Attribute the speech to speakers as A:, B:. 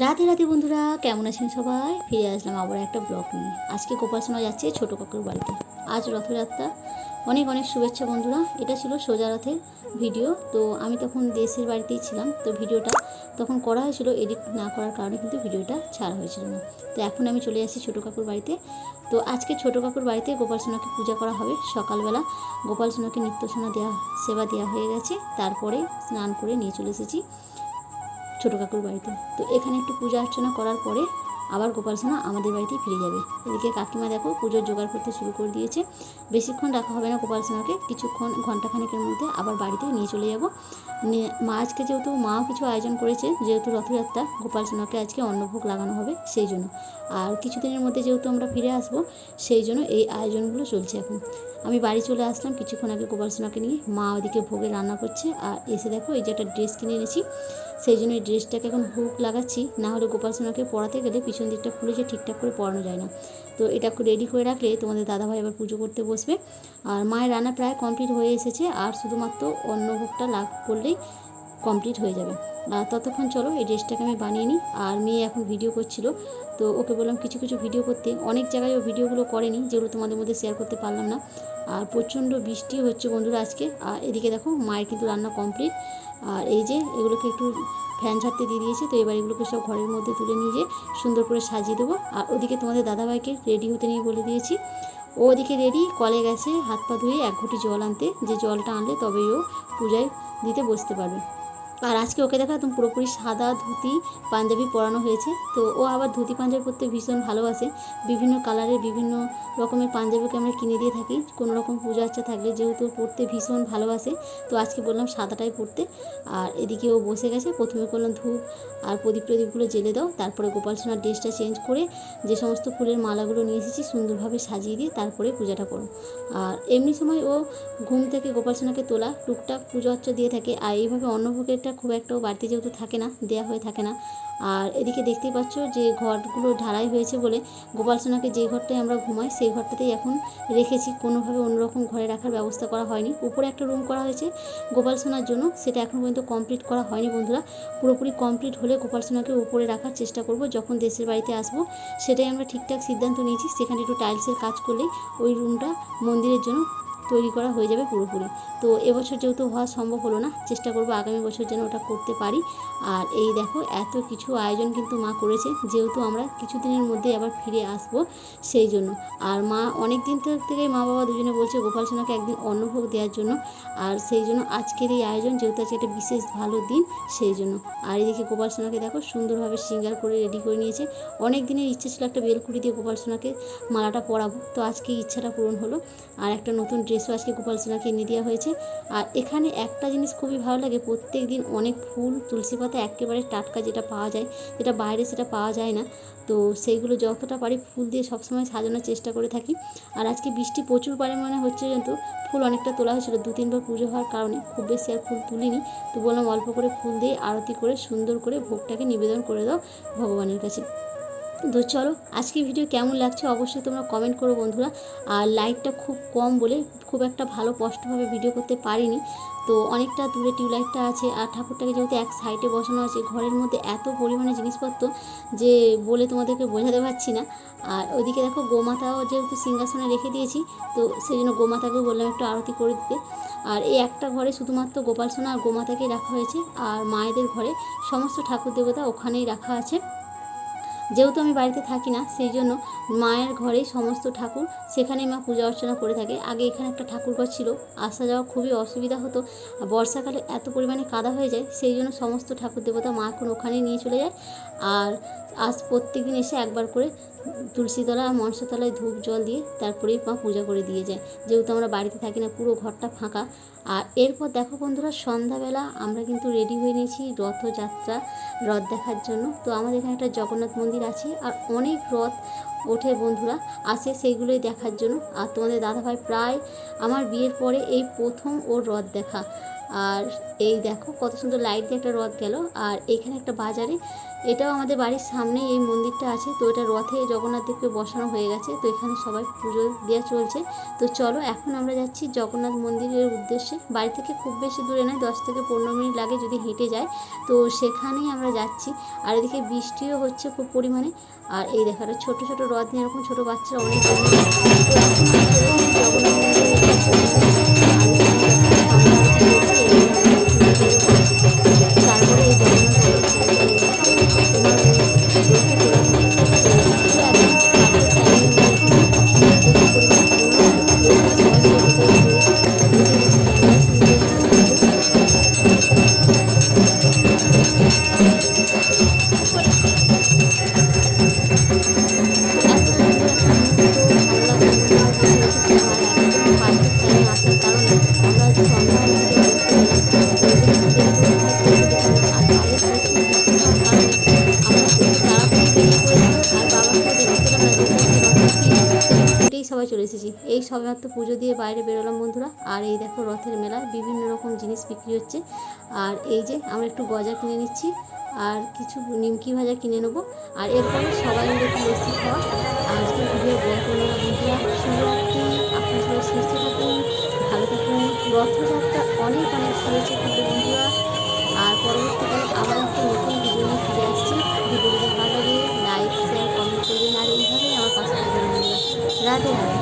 A: রাধে রাধে বন্ধুরা, কেমন আছেন সবাই? ফিরে আসলাম আবার একটা ব্লগ নিয়ে। আজকে গোপাল সোনা যাচ্ছে ছোটো কাকুর বাড়িতে। আজ রথযাত্রা। অনেক অনেক শুভেচ্ছা বন্ধুরা। এটা ছিল সোজা রথের ভিডিও। তো আমি তখন দেশের বাড়িতেই ছিলাম, তো ভিডিওটা তখন করা হয়েছিল, এডিট না করার কারণে কিন্তু ভিডিওটা ছাড়া হয়েছিল না। তো এখন আমি চলে আসছি ছোটো কাকুর বাড়িতে। তো আজকে ছোটো কাকুর বাড়িতে গোপাল সোনাকে পূজা করা হবে। সকালবেলা গোপাল সোনাকে নিত্য সোনা দেওয়া, সেবা দেওয়া হয়ে গেছে। তারপরে স্নান করে নিয়ে চলে এসেছি ছোটো কাকুর বাড়িতে। তো এখানে একটু পূজা অর্চনা করার পরে আবার গোপাল সোনা আমাদের বাড়িতেই ফিরে যাবে। এদিকে কাকিমা দেখো পুজোর জোগাড় করতে শুরু করে দিয়েছে। বেশিক্ষণ রাখা হবে না গোপাল সোনাকে, কিছুক্ষণ ঘন্টাখানেকের মধ্যে আবার বাড়িতে নিয়ে চলে যাব। মা আজকে যেহেতু মাও কিছু আয়োজন করেছে, যেহেতু রথযাত্রা, গোপাল সোনাকে আজকে অন্নভোগ লাগানো হবে সেই জন্য। আর কিছুদিনের মধ্যে যেহেতু আমরা ফিরে আসবো, সেই জন্য এই আয়োজনগুলো চলছে এখন। আমি বাড়ি চলে আসলাম কিছুক্ষণ আগে গোপাল সোনাকে নিয়ে। মা ওদিকে ভোগে রান্না করছে, আর এসে দেখো এই যে একটা ড্রেস কিনে এনেছি, সেই জন্য এই ড্রেসটাকে এখন হুক লাগাচ্ছি। না হলে গোপাল সোনাকে পরাতে গেলে পিছন দিকটা খুলে যে ঠিকঠাক করে পরানো যায় না। তো এটা রেডি করে রাখলে তোমাদের দাদাভাই আবার পুজো করতে বসবে। আর মায়ের রান্না প্রায় কমপ্লিট হয়ে এসেছে, আর শুধুমাত্র অন্নভোগটা করলেই কমপ্লিট হয়ে যাবে। ততক্ষণ চলো এই ড্রেসটাকে আমি বানিয়ে নিই। আর মেয়ে এখন ভিডিও করছিল, তো ওকে বললাম কিছু কিছু ভিডিও করতে। অনেক জায়গায় ও ভিডিওগুলো করেনি, যেগুলো তোমাদের মধ্যে শেয়ার করতে পারলাম না। আর প্রচণ্ড বৃষ্টি হচ্ছে বন্ধুরা আজকে। আর এদিকে দেখো মায়ের কিন্তু রান্না কমপ্লিট। আর এই যে এগুলোকে একটু ফ্যান ছাড়তে দিয়ে দিয়েছে, তো এবার এগুলোকে সব ঘরের মধ্যে তুলে নিয়ে যেয়ে সুন্দর করে সাজিয়ে দেবো। আর ওদিকে তোমাদের দাদাভাইকে রেডি হতে নিয়ে বলে দিয়েছি। ও ওদিকে রেডি, কলে গেছে হাত পা ধুয়ে এক ঘটি জল আনতে, যে জলটা আনলে তবেই ও পূজায় দিতে বসতে পারবে। আর আজকে ওকে দেখা একদম পুরোপুরি সাদা ধুতি পাঞ্জাবি পরানো হয়েছে। তো ও আবার ধুতি পাঞ্জাবি পরতে ভীষণ ভালোবাসে। বিভিন্ন কালারের বিভিন্ন রকমের পাঞ্জাবিকে আমরা কিনে দিয়ে থাকি কোনো রকম পূজা আচ্ছা থাকলে, যেহেতু পরতে ভীষণ ভালোবাসে। তো আজকে বললাম সাদাটাই পরতে। আর এদিকে ও বসে গেছে। প্রথমে করলাম ধূপ আর প্রদীপগুলো জ্বেলে দাও, তারপরে গোপাল সোনার ড্রেসটা চেঞ্জ করে যে সমস্ত ফুলের মালাগুলো নিয়ে এসেছি সুন্দরভাবে সাজিয়ে দিয়ে তারপরে পূজাটা করো। আর এমনি সময় ও ঘুম থেকে গোপাল সোনাকে তোলা টুকটাক পুজো অর্চা দিয়ে থাকে। আর এইভাবে অন্নভোগেরটা খুব একটা বাড়তি যেহেতু থাকে না, দেওয়া হয়ে থাকে না। আর এদিকে দেখতেই পাচ্ছ যে ঘরগুলো ঢালাই হয়েছে বলে গোপাল সোনাকে যে ঘরটায় আমরা ঘুমাই সেই ঘরটাতেই এখন রেখেছি। কোনোভাবে অন্যরকম ঘরে রাখার ব্যবস্থা করা হয়নি। উপরে একটা রুম করা হয়েছে গোপাল সোনার জন্য, সেটা এখন পর্যন্ত কমপ্লিট করা হয়নি বন্ধুরা। পুরোপুরি কমপ্লিট হলে গোপাল সোনাকে উপরে রাখার চেষ্টা করব। যখন দেশের বাড়িতে আসবো সেটাই আমরা ঠিকঠাক সিদ্ধান্ত নিয়েছি। সেখানে একটু টাইলসের কাজ করলেই ওই রুমটা মন্দিরের জন্য তৈরি করা হয়ে যাবে পুরোপুরি। তো এবছর যেহেতু হওয়া সম্ভব হলো না, চেষ্টা করবো আগামী বছর যেন ওটা করতে পারি। আর এই দেখো এত কিছু আয়োজন কিন্তু মা করেছে, যেহেতু আমরা কিছুদিনের মধ্যে আবার ফিরে আসব সেই জন্য। আর মা অনেক দিন থেকে মা বাবা দুজনে বলছে গোপাল সোনাকে একদিন অন্নভোগ দেওয়ার জন্য। আর সেই জন্য আজকের এই আয়োজন, যেহেতু আজকে একটা বিশেষ ভালো দিন সেই জন্য। আর এদিকে গোপাল সোনাকে দেখো সুন্দরভাবে শৃঙ্গার করে রেডি করে নিয়েছে। অনেক দিনের ইচ্ছে ছিল একটা বেলকুড়ি দিয়ে গোপাল সোনাকে মালাটা পরাবো, তো আজকে ইচ্ছাটা পূরণ হলো। আর একটা নতুন ড্রেসও আজকে গোপাল সোনাকে এনে দেওয়া হয়েছে। আর এখানে একটা জিনিস খুবই ভালো লাগে, প্রত্যেক দিন অনেক ফুল তুলসী পাতা একেবারে টাটকা যেটা পাওয়া যায়, যেটা বাইরে সেটা পাওয়া যায় না। তো সেইগুলো যতটা পারি ফুল দিয়ে সবসময় সাজানোর চেষ্টা করে থাকি। আর আজকে বৃষ্টি প্রচুর পরিমাণে হচ্ছে, কিন্তু ফুল অনেকটা তোলা হয়েছিল। 2-3 বার পুজো হওয়ার কারণে খুব বেশি আর ফুল তুলিনি। তো বললাম অল্প করে ফুল দিয়ে আরতি করে সুন্দর করে ভোগটাকে নিবেদন করে দাও ভগবানের কাছে। তো চলো আজকে ভিডিও কেমন লাগছে অবশ্যই তোমরা কমেন্ট করো বন্ধুরা। আর লাইটটা খুব কম বলে খুব একটা ভালো স্পষ্টভাবে ভিডিও করতে পারিনি। তো অনেকটা দূরে টিউবলাইটটা আছে, আর ঠাকুরটাকে যেহেতু এক সাইডে বসানো আছে, ঘরের মধ্যে এত পরিমাণে জিনিসপত্র যে বলে তোমাদেরকে বোঝাতে পারছি না। আর ওইদিকে দেখো গোমাতাও যেহেতু সিংহাসনে রেখে দিয়েছি, তো সেই জন্য গোমাতাকেও বললাম একটু আরতি করে দিতে। আর এই একটা ঘরে শুধুমাত্র গোপাল সোনা আর গোমাতাকেই রাখা হয়েছে। আর মায়েদের ঘরে সমস্ত ঠাকুর দেবতা ওখানেই রাখা আছে। যেহেতু আমি বাড়িতে থাকি না সেই জন্য মায়ের ঘরেই সমস্ত ঠাকুর, সেখানেই মা পূজা অর্চনা করে থাকে। আগে এখানে একটা ঠাকুরঘর ছিল, আসা যাওয়া খুবই অসুবিধা হতো। বর্ষাকালে এত পরিমাণে কাদা হয়ে যায়, সেই জন্য সমস্ত ঠাকুর দেবতা মা এখন ওখানেই নিয়ে চলে যায়। আর প্রত্যেক দিন এসে একবার করে তুলসীতলা আর মনসাতলায় ধূপ জল দিয়ে তারপরেই মা পূজা করে দিয়ে যায়। যেহেতু আমরা বাড়িতে থাকি না, পুরো ঘরটা ফাঁকা। আর এরপর দেখো বন্ধুরা সন্ধ্যাবেলা আমরা কিন্তু রেডি হয়ে নিয়েছি রথযাত্রা, রথ দেখার জন্য। তো আমাদের এখানে একটা জগন্নাথ মন্দির আছে, আর অনেক রথ ওঠে বন্ধুরা আসে সেইগুলোই দেখার জন্য। আর তোমাদের দাদাভাই প্রায় আমার বিয়ের পরে এই প্রথম ওর রথ দেখা। আর এই দেখো কত সুন্দর লাইট দিয়ে একটা রথ গেল। আর এইখানে একটা বাজারে, এটাও আমাদের বাড়ির সামনেই এই মন্দিরটা আছে। তো এটা রথে জগন্নাথ দেবকে বসানো হয়ে গেছে, তো এখানে সবাই পুজো দেওয়া চলছে। তো চলো এখন আমরা যাচ্ছি জগন্নাথ মন্দিরের উদ্দেশ্যে। বাড়ি থেকে খুব বেশি দূরে নয়, 10 থেকে 15 মিনিট লাগে যদি হেঁটে যায়, তো সেখানেই আমরা যাচ্ছি। আর এদিকে বৃষ্টিও হচ্ছে খুব পরিমাণে। আর এই দেখা ছোটো ছোটো রথ নিয়ে এরকম ছোটো বাচ্চারা অনেক জগন্নাথ তারপরে এই সবাই চলে এসেছি। এই সবেমাত্র পুজো দিয়ে বাইরে বেরোলাম বন্ধুরা। আর এই দেখো রথের মেলায় বিভিন্ন রকম জিনিস বিক্রি হচ্ছে। আর এই যে আমরা একটু গজা কিনে নিচ্ছি আর কিছু নিমকি ভাজা কিনে নেবো। আর এরপরে সবাই মিলে একটু লস্যি খাওয়া। আজকে ভিডিও বড় করবো না বন্ধুরা, শুভরাত্রি। আপনার সবাই সুস্থ থাকুন, ভালো থাকুন। রথযাত্রা অনেক অনেক শুভেচ্ছা থাকবে বন্ধুরা। আর পরবর্তীকালে আবার একটা নতুন ভিডিও নিয়ে ফিরে আসছি। ভিডিও যদি ভালো লাগে লাইক শেয়ার কমেন্ট করবেন, আর এইভাবেই আমার পাশে থাকবেন বন্ধুরা। রাধে রাধে।